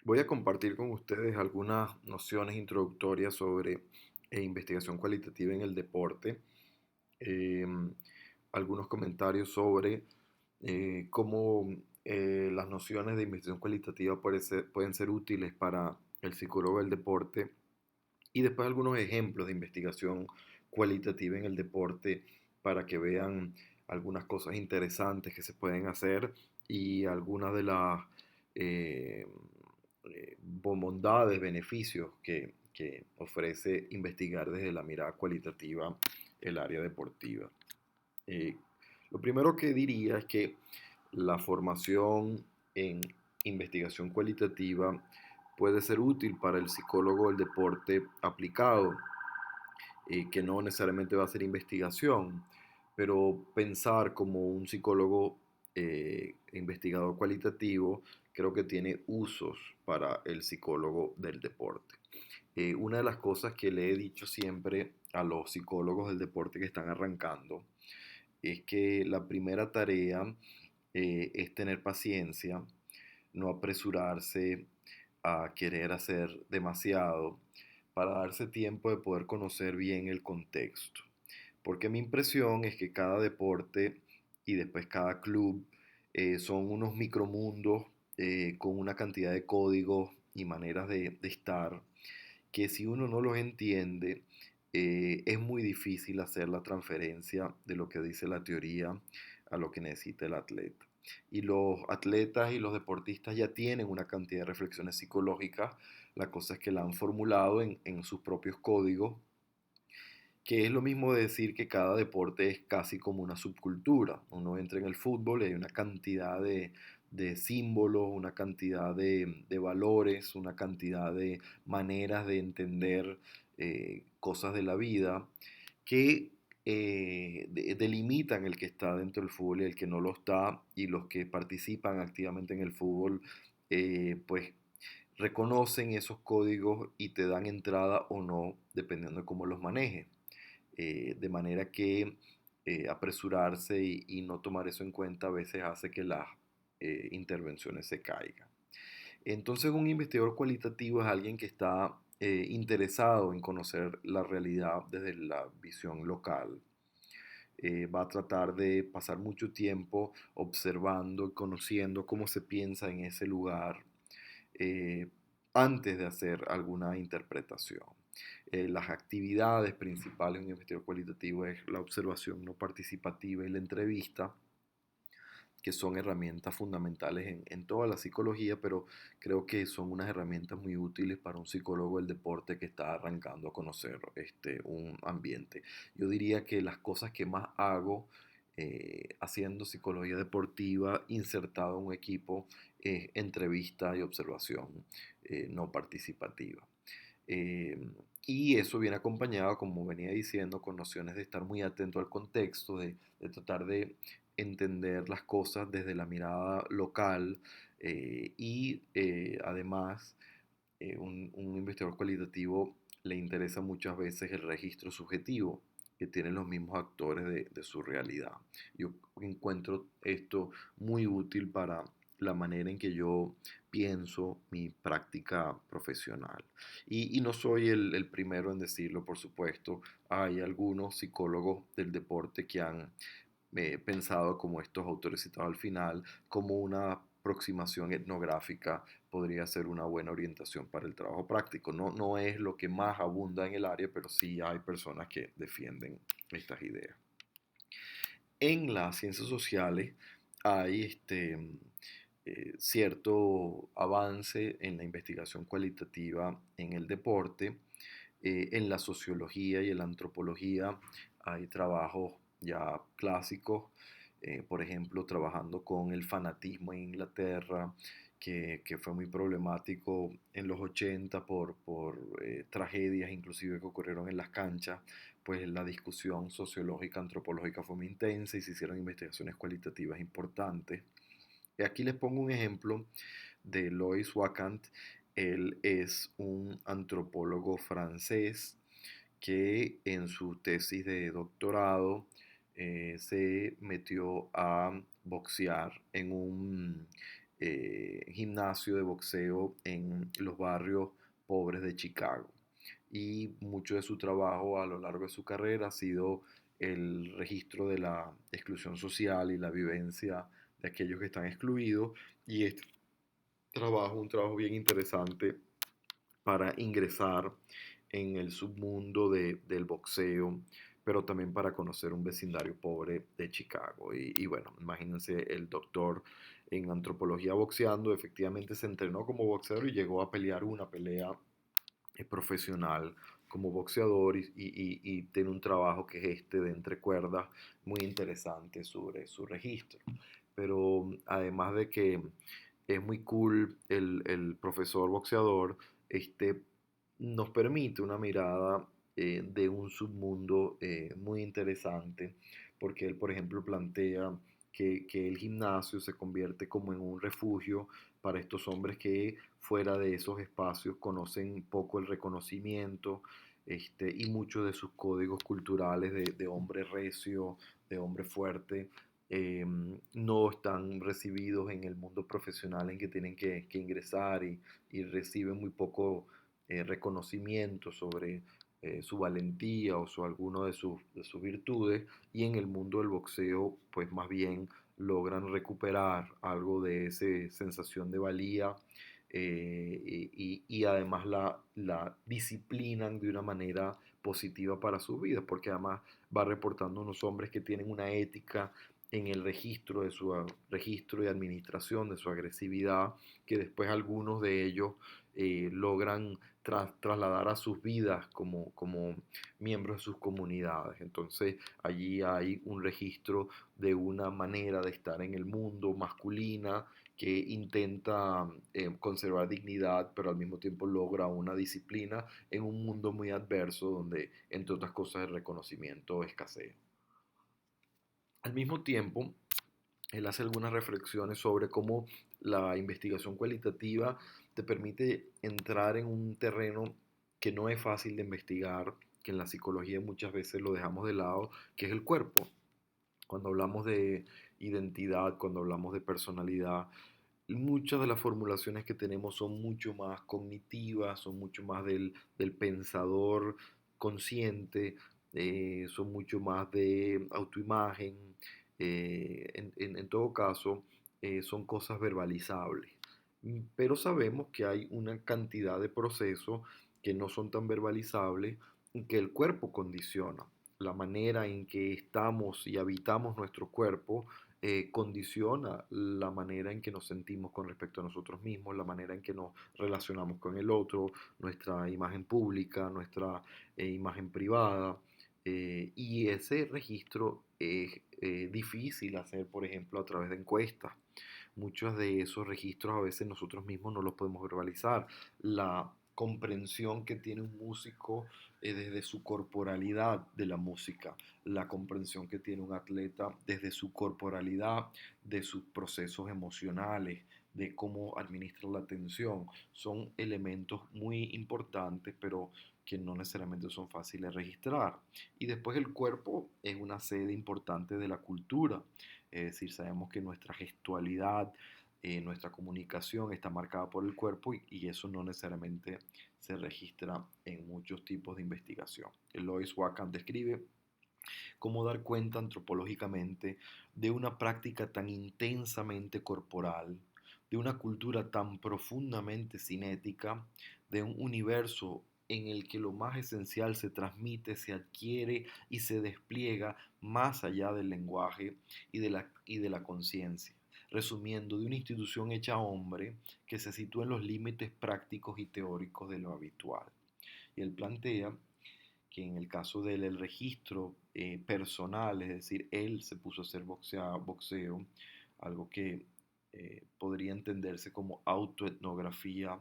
Voy a compartir con ustedes algunas nociones introductorias sobre investigación cualitativa en el deporte, em, algunos comentarios sobre cómo las nociones de investigación cualitativa pueden ser útiles para el psicólogo del deporte y después algunos ejemplos de investigación cualitativa en el deporte para que vean algunas cosas interesantes que se pueden hacer y algunas de las eh, bondades, beneficios que ofrece investigar desde la mirada cualitativa el área deportiva. Eh, lo primero que diría es que la formación en investigación cualitativa puede ser útil para el psicólogo del deporte aplicado, que no necesariamente va a ser investigación, pero pensar como un psicólogo investigador cualitativo creo que tiene usos para el psicólogo del deporte. Una de las cosas que le he dicho siempre a los psicólogos del deporte que están arrancando es que la primera tarea es tener paciencia, no apresurarse a querer hacer demasiado para darse tiempo de poder conocer bien el contexto. Porque mi impresión es que cada deporte y después cada club son unos micromundos con una cantidad de códigos y maneras de estar que si uno no los entiende, es muy difícil hacer la transferencia de lo que dice la teoría a lo que necesita el atleta. Y los atletas y los deportistas ya tienen una cantidad de reflexiones psicológicas, la cosa es que la han formulado en sus propios códigos, que es lo mismo de decir que cada deporte es casi como una subcultura. Uno entra en el fútbol y hay una cantidad de símbolos, una cantidad de valores, una cantidad de maneras de entender cosas de la vida que delimitan el que está dentro del fútbol y el que no lo está, y los que participan activamente en el fútbol, pues reconocen esos códigos y te dan entrada o no, dependiendo de cómo los manejes. De manera que apresurarse y no tomar eso en cuenta a veces hace que las intervenciones se caigan. Entonces un investigador cualitativo es alguien que está interesado en conocer la realidad desde la visión local. Va a tratar de pasar mucho tiempo observando y conociendo cómo se piensa en ese lugar, eh, antes de hacer alguna interpretación. Las actividades principales de un investigador cualitativo es la observación no participativa y la entrevista, que son herramientas fundamentales en toda la psicología, pero creo que son unas herramientas muy útiles para un psicólogo del deporte que está arrancando a conocer un ambiente. Yo diría que las cosas que más hago haciendo psicología deportiva insertado en un equipo es entrevista y observación no participativa. Eh, y eso viene acompañado, como venía diciendo, con nociones de estar muy atento al contexto, de tratar de entender las cosas desde la mirada local, y además un investigador cualitativo le interesa muchas veces el registro subjetivo que tienen los mismos actores de su realidad. Yo encuentro esto muy útil para la manera en que yo pienso mi práctica profesional. Y no soy el primero en decirlo, por supuesto. Hay algunos psicólogos del deporte que han pensado, como estos autores citados al final, como una aproximación etnográfica podría ser una buena orientación para el trabajo práctico. No, no es lo que más abunda en el área, pero sí hay personas que defienden estas ideas. En las ciencias sociales hay cierto avance en la investigación cualitativa en el deporte. En la sociología y en la antropología hay trabajos ya clásicos, por ejemplo, trabajando con el fanatismo en Inglaterra, que fue muy problemático en los 80 por tragedias inclusive que ocurrieron en las canchas. Pues la discusión sociológica, antropológica fue muy intensa y se hicieron investigaciones cualitativas importantes. Y aquí les pongo un ejemplo de Lois Wacant. Él es un antropólogo francés que en su tesis de doctorado se metió a boxear gimnasio de boxeo en los barrios pobres de Chicago. Y mucho de su trabajo a lo largo de su carrera ha sido el registro de la exclusión social y la vivencia de aquellos que están excluidos. Y este trabajo, un trabajo bien interesante para ingresar en el submundo del boxeo, pero también para conocer un vecindario pobre de Chicago. Y bueno, imagínense el doctor en antropología boxeando, efectivamente se entrenó como boxeador y llegó a pelear una pelea profesional como boxeador y tiene un trabajo que es este de entre cuerdas muy interesante sobre su registro. Pero además de que es muy cool el profesor boxeador, este nos permite una mirada de un submundo muy interesante, porque él, por ejemplo, plantea que el gimnasio se convierte como en un refugio para estos hombres que fuera de esos espacios conocen poco el reconocimiento y muchos de sus códigos culturales de hombre recio, de hombre fuerte, no están recibidos en el mundo profesional en que tienen que ingresar y reciben muy poco reconocimiento sobre su valentía o alguno de sus virtudes, y en el mundo del boxeo pues más bien logran recuperar algo de esa sensación de valía, y además la disciplinan de una manera positiva para sus vidas, porque además va reportando unos hombres que tienen una ética en el registro de su registro y administración de su agresividad, que después algunos de ellos logran trasladar a sus vidas como miembros de sus comunidades. Entonces allí hay un registro de una manera de estar en el mundo masculina que intenta conservar dignidad, pero al mismo tiempo logra una disciplina en un mundo muy adverso donde, entre otras cosas, el reconocimiento escasea. Al mismo tiempo, él hace algunas reflexiones sobre cómo la investigación cualitativa te permite entrar en un terreno que no es fácil de investigar, que en la psicología muchas veces lo dejamos de lado, que es el cuerpo. Cuando hablamos de identidad, cuando hablamos de personalidad, muchas de las formulaciones que tenemos son mucho más cognitivas, son mucho más del pensador consciente, son mucho más de autoimagen. En todo caso, son cosas verbalizables. Pero sabemos que hay una cantidad de procesos que no son tan verbalizables y que el cuerpo condiciona. La manera en que estamos y habitamos nuestro cuerpo condiciona la manera en que nos sentimos con respecto a nosotros mismos, la manera en que nos relacionamos con el otro, nuestra imagen pública, nuestra imagen privada. Y ese registro es difícil hacer, por ejemplo, a través de encuestas. Muchos de esos registros a veces nosotros mismos no los podemos verbalizar. La comprensión que tiene un músico desde su corporalidad de la música, la comprensión que tiene un atleta desde su corporalidad, de sus procesos emocionales, de cómo administra la atención, son elementos muy importantes, pero que no necesariamente son fáciles de registrar. Y después el cuerpo es una sede importante de la cultura, es decir, sabemos que nuestra gestualidad, nuestra comunicación está marcada por el cuerpo y eso no necesariamente se registra en muchos tipos de investigación. Lois Wackham describe cómo dar cuenta antropológicamente de una práctica tan intensamente corporal, de una cultura tan profundamente cinética, de un universo en el que lo más esencial se transmite, se adquiere y se despliega más allá del lenguaje y de la conciencia. Resumiendo, de una institución hecha hombre que se sitúa en los límites prácticos y teóricos de lo habitual. Y él plantea que en el caso del registro personal, es decir, él se puso a hacer boxeo, algo que podría entenderse como autoetnografía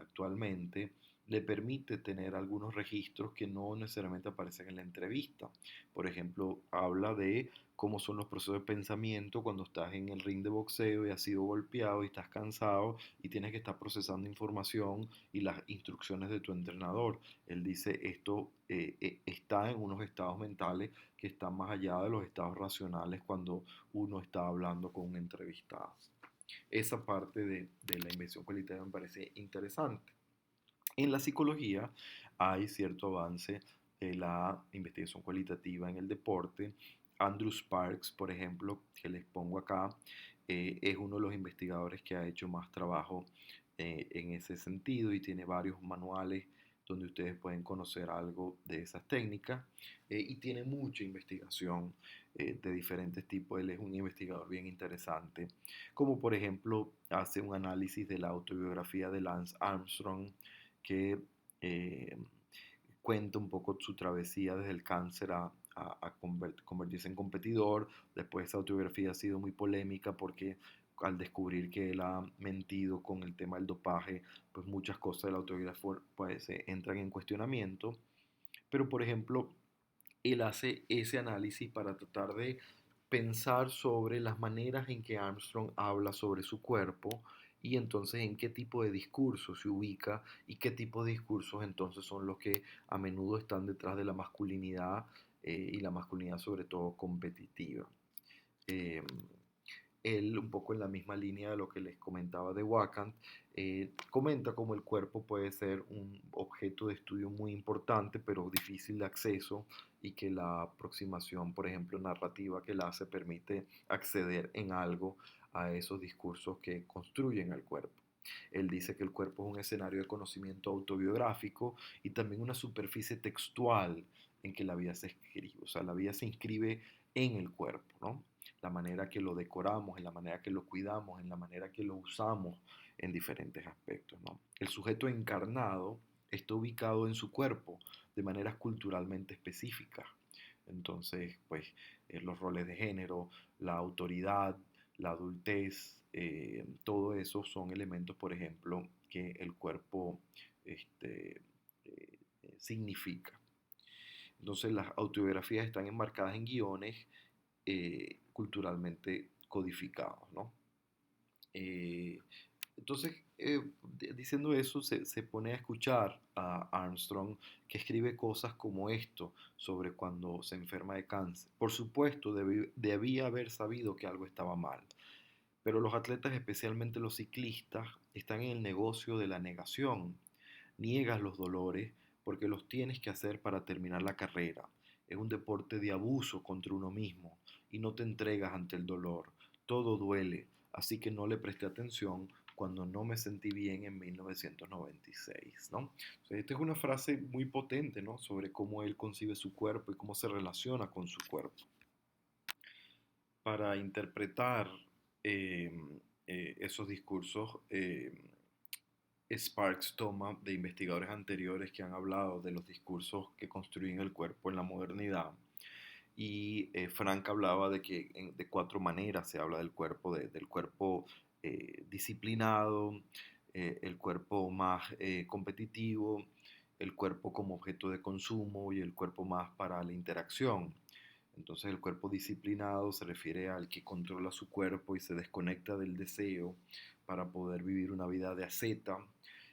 actualmente, le permite tener algunos registros que no necesariamente aparecen en la entrevista. Por ejemplo, habla de cómo son los procesos de pensamiento cuando estás en el ring de boxeo y has sido golpeado y estás cansado y tienes que estar procesando información y las instrucciones de tu entrenador. Él dice esto está en unos estados mentales que están más allá de los estados racionales cuando uno está hablando con un entrevistado. esa parte de la investigación cualitativa me parece interesante. En la psicología hay cierto avance de la investigación cualitativa en el deporte. Andrew Sparks, por ejemplo, que les pongo acá, es uno de los investigadores que ha hecho más trabajo en ese sentido y tiene varios manuales donde ustedes pueden conocer algo de esas técnicas y tiene mucha investigación de diferentes tipos. Él es un investigador bien interesante, como por ejemplo hace un análisis de la autobiografía de Lance Armstrong que eh, cuenta un poco su travesía desde el cáncer a convertirse en competidor. Después esa autobiografía ha sido muy polémica porque al descubrir que él ha mentido con el tema del dopaje, pues muchas cosas de la autobiografía pues, entran en cuestionamiento. Pero por ejemplo, él hace ese análisis para tratar de pensar sobre las maneras en que Armstrong habla sobre su cuerpo y entonces en qué tipo de discurso se ubica y qué tipo de discursos entonces son los que a menudo están detrás de la masculinidad y la masculinidad sobre todo competitiva. Eh, Él, un poco en la misma línea de lo que les comentaba de Wakant, comenta cómo el cuerpo puede ser un objeto de estudio muy importante, pero difícil de acceso, y que la aproximación, por ejemplo, narrativa que él hace permite acceder en algo a esos discursos que construyen el cuerpo. Él dice que el cuerpo es un escenario de conocimiento autobiográfico y también una superficie textual en que la vida se escribe, o sea, la vida se inscribe en el cuerpo, ¿no? La manera que lo decoramos, en la manera que lo cuidamos, en la manera que lo usamos en diferentes aspectos, ¿no? El sujeto encarnado está ubicado en su cuerpo de maneras culturalmente específicas. Entonces, pues, los roles de género, la autoridad, la adultez, todo eso son elementos, por ejemplo, que el cuerpo este, significa. Entonces, las autobiografías están enmarcadas en guiones culturalmente codificados, ¿no? Eh, entonces, diciendo eso, se pone a escuchar a Armstrong que escribe cosas como esto sobre cuando se enferma de cáncer. Por supuesto, debía haber sabido que algo estaba mal, pero los atletas, especialmente los ciclistas, están en el negocio de la negación. Niegas los dolores porque los tienes que hacer para terminar la carrera. Es un deporte de abuso contra uno mismo y no te entregas ante el dolor. Todo duele, así que no le presté atención cuando no me sentí bien en 1996, ¿no? O sea, esta es una frase muy potente, ¿no? Sobre cómo él concibe su cuerpo y cómo se relaciona con su cuerpo. Para interpretar eh, esos discursos, Sparks toma de investigadores anteriores que han hablado de los discursos que construyen el cuerpo en la modernidad. Y Frank hablaba de que de cuatro maneras se habla del cuerpo, del cuerpo disciplinado, el cuerpo más competitivo, el cuerpo como objeto de consumo y el cuerpo más para la interacción. Entonces el cuerpo disciplinado se refiere al que controla su cuerpo y se desconecta del deseo para poder vivir una vida de asceta.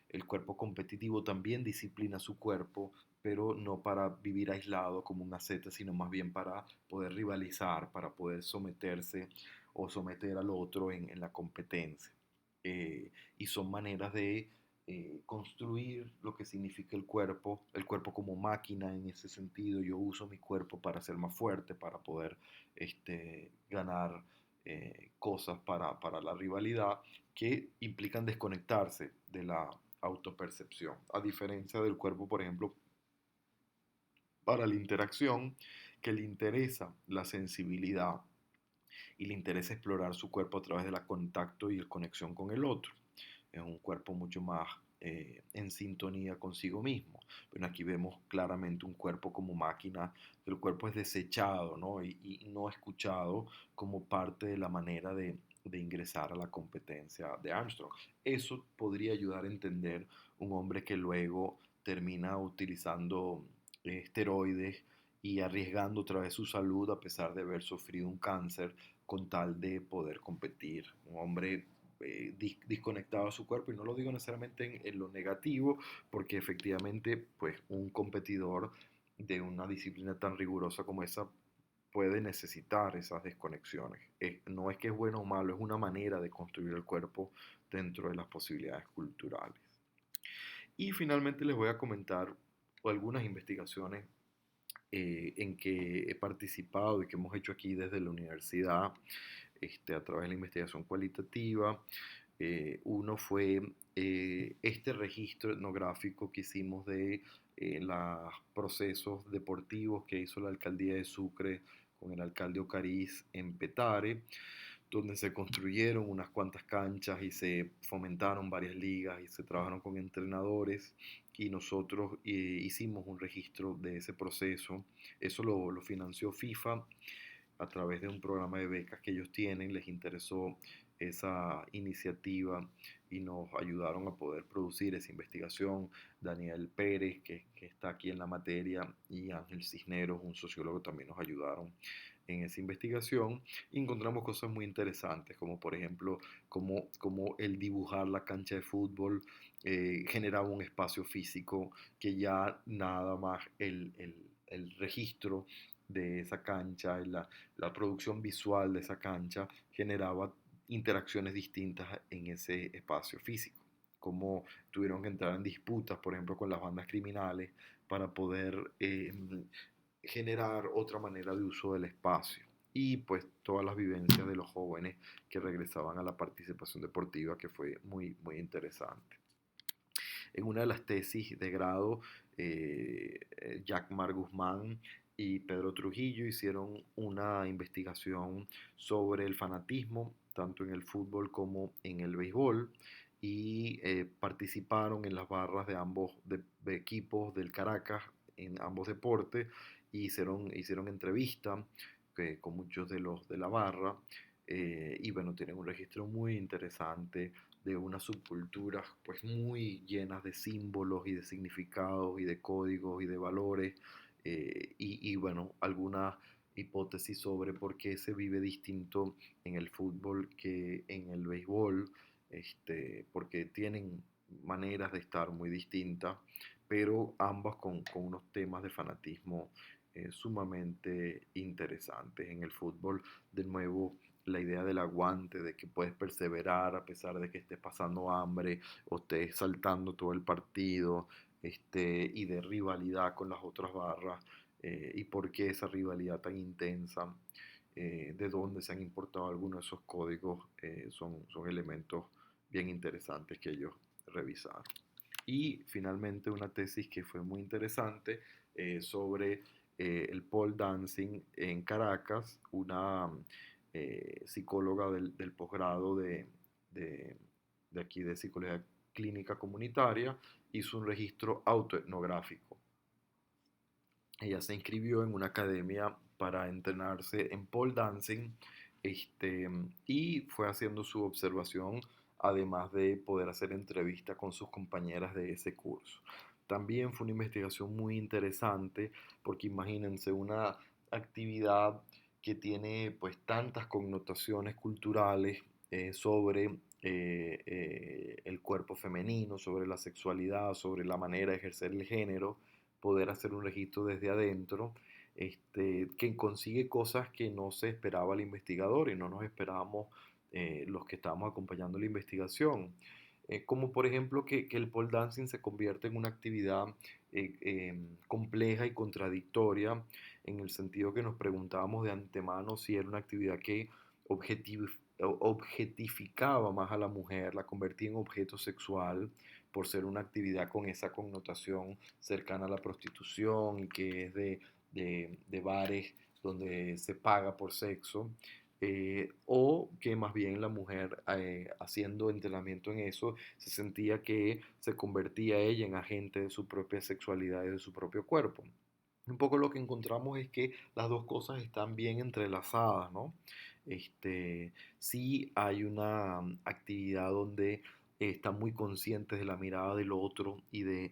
El cuerpo competitivo también disciplina su cuerpo, pero no para vivir aislado como un asceta, sino más bien para poder rivalizar, para poder someterse o someter al otro en la competencia. Y son maneras de construir lo que significa el cuerpo como máquina en ese sentido. Yo uso mi cuerpo para ser más fuerte, para poder ganar cosas para la rivalidad que implican desconectarse de la autopercepción. A diferencia del cuerpo, por ejemplo, para la interacción, que le interesa la sensibilidad y le interesa explorar su cuerpo a través del contacto y la conexión con el otro. Es un cuerpo mucho más en sintonía consigo mismo. Pero aquí vemos claramente un cuerpo como máquina, el cuerpo es desechado, ¿no? Y no escuchado como parte de la manera de ingresar a la competencia de Armstrong. Eso podría ayudar a entender un hombre que luego termina utilizando esteroides y arriesgando otra vez su salud a pesar de haber sufrido un cáncer con tal de poder competir. Un hombre desconectado a su cuerpo, y no lo digo necesariamente en lo negativo, porque efectivamente pues un competidor de una disciplina tan rigurosa como esa puede necesitar esas desconexiones. No es que es bueno o malo, es una manera de construir el cuerpo dentro de las posibilidades culturales. Y finalmente les voy a comentar algunas investigaciones en que he participado y que hemos hecho aquí desde la universidad a través de la investigación cualitativa. Uno fue este registro etnográfico que hicimos de los procesos deportivos que hizo la alcaldía de Sucre con el alcalde Ocariz en Petare, donde se construyeron unas cuantas canchas y se fomentaron varias ligas y se trabajaron con entrenadores y nosotros hicimos un registro de ese proceso. Eso lo financió FIFA a través de un programa de becas que ellos tienen, les interesó esa iniciativa y nos ayudaron a poder producir esa investigación. Daniel Pérez, que está aquí en la materia, y Ángel Cisneros, un sociólogo, también nos ayudaron en esa investigación y encontramos cosas muy interesantes, como por ejemplo, como el dibujar la cancha de fútbol generaba un espacio físico que ya nada más el registro de esa cancha y la producción visual de esa cancha generaba interacciones distintas en ese espacio físico, como tuvieron que entrar en disputas, por ejemplo, con las bandas criminales para poder generar otra manera de uso del espacio y pues todas las vivencias de los jóvenes que regresaban a la participación deportiva, que fue muy, muy interesante. En una de las tesis de grado, Jackmar Guzmán y Pedro Trujillo hicieron una investigación sobre el fanatismo, tanto en el fútbol como en el béisbol, y participaron en las barras de ambos de equipos del Caracas en ambos deportes, y hicieron entrevistas con muchos de los de la barra, y bueno, tienen un registro muy interesante de unas subculturas pues muy llenas de símbolos y de significados y de códigos y de valores, y bueno, algunas hipótesis sobre por qué se vive distinto en el fútbol que en el béisbol, porque tienen maneras de estar muy distintas, pero ambas con unos temas de fanatismo sumamente interesantes. En el fútbol, de nuevo, la idea del aguante, de que puedes perseverar a pesar de que estés pasando hambre o estés saltando todo el partido, y de rivalidad con las otras barras, y por qué esa rivalidad tan intensa, de dónde se han importado algunos de esos códigos, son elementos bien interesantes que ellos revisaron. Y finalmente una tesis que fue muy interesante sobre el pole dancing en Caracas, una psicóloga del posgrado de, de aquí de psicología clínica comunitaria, hizo un registro autoetnográfico. Ella se inscribió en una academia para entrenarse en pole dancing, y fue haciendo su observación, además de poder hacer entrevistas con sus compañeras de ese curso. También fue una investigación muy interesante porque imagínense una actividad que tiene pues tantas connotaciones culturales sobre el cuerpo femenino, sobre la sexualidad, sobre la manera de ejercer el género, poder hacer un registro desde adentro, que consigue cosas que no se esperaba el investigador y no nos esperábamos los que estábamos acompañando la investigación. Como por ejemplo que el pole dancing se convierte en una actividad compleja y contradictoria, en el sentido que nos preguntábamos de antemano si era una actividad que objetificaba más a la mujer, la convertía en objeto sexual por ser una actividad con esa connotación cercana a la prostitución y que es de bares donde se paga por sexo, o que más bien la mujer haciendo entrenamiento en eso se sentía que se convertía ella en agente de su propia sexualidad y de su propio cuerpo. Un poco lo que encontramos es que las dos cosas están bien entrelazadas, ¿no? Sí hay una actividad donde están muy conscientes de la mirada del otro y de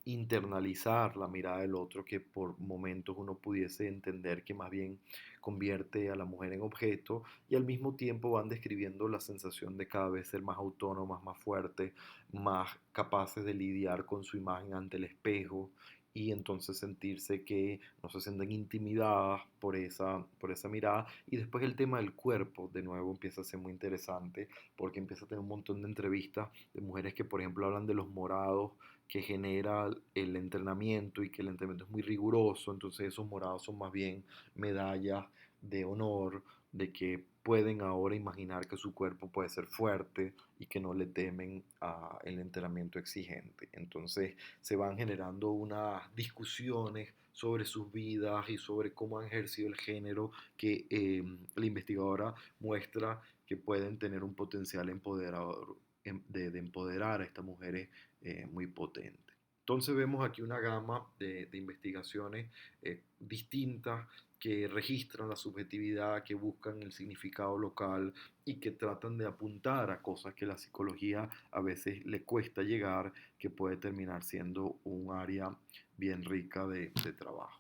internalizar la mirada del otro, que por momentos uno pudiese entender que más bien convierte a la mujer en objeto, y al mismo tiempo van describiendo la sensación de cada vez ser más autónomas, más fuertes, más capaces de lidiar con su imagen ante el espejo y entonces sentirse que no se sienten intimidadas por esa mirada. Y después el tema del cuerpo, de nuevo, empieza a ser muy interesante porque empieza a tener un montón de entrevistas de mujeres que, por ejemplo, hablan de los morados que genera el entrenamiento y que el entrenamiento es muy riguroso, entonces esos morados son más bien medallas de honor, de que pueden ahora imaginar que su cuerpo puede ser fuerte y que no le temen al entrenamiento exigente. Entonces se van generando unas discusiones sobre sus vidas y sobre cómo han ejercido el género que la investigadora muestra que pueden tener un potencial empoderador, de empoderar a estas mujeres muy potente. Entonces vemos aquí una gama de investigaciones distintas que registran la subjetividad, que buscan el significado local y que tratan de apuntar a cosas que la psicología a veces le cuesta llegar, que puede terminar siendo un área bien rica de trabajo.